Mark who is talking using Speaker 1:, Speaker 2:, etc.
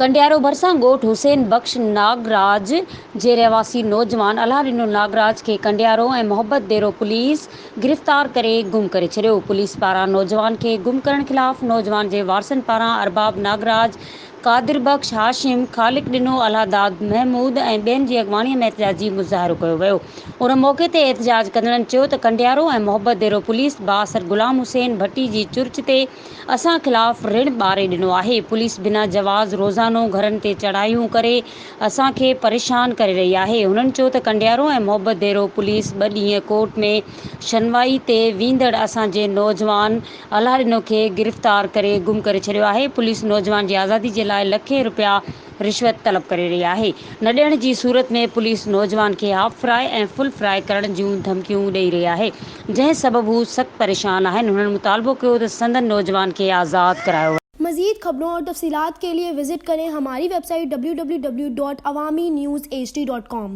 Speaker 1: कंडियारो भरसां ॻोठ हुसैन बख्श नागराज जे रहवासी नौजवान अलाह ॾिनो नागराज खे कंडियारो ऐं मोहब्बत डेरो पुलिस गिरफ़्तार करे गुम करे छॾियो। पुलिस पारां नौजवान खे गुम करण ख़िलाफ़ नौजवान जे वारसनि पारां अरबाब नागराज, कादिर बख्श, हाशिम, ख़ालिक ॾिनो, अलादाद महमूद ऐं ॿियनि जी अॻवाणीअ में एहतिजाजी मुज़ाहिरो कयो वियो। उन मौक़े ते एहतिजाज कंदड़नि चयो त कंडियारो ऐं मोहब्बत डेरो पुलिस बाअसर गुलाम हुसैन भट्टी जी चुर्च ते असां ख़िलाफ़ ऋण ॿारे ॾिनो आहे। पुलिस बिना जवाज़ रोज़ानो घरनि ते चढ़ायूं करे असांखे परेशान करे रही आहे। हुननि चयो त कंडियारो ऐं मोहब्बत डेरो पुलिस 2 ॾींहं कोर्ट में शनवाई ते वींदड़ असांजे नौजवान अलाह ॾिनो खे गिरफ़्तार करे गुम करे छॾियो आहे। पुलिस नौजवान जी आज़ादी जे लाइ लखें रुपया रिश्वत तलब करे रही आहे। न ॾियण जी सूरत में पुलिस नौजवान खे हाफ फ्राई ऐं फुल फ्राई करण जूं धमकियूं ॾेई रही आहे, जंहिं सबबु हू सख़्त परेशान आहिनि। हुननि मुतालबो कयो त संदन नौजवान खे आज़ाद करायो।
Speaker 2: मज़ीद खबरों और तफसीलात के लिए विजिट करें हमारी वेबसाइट www.awamiNewsHD.com।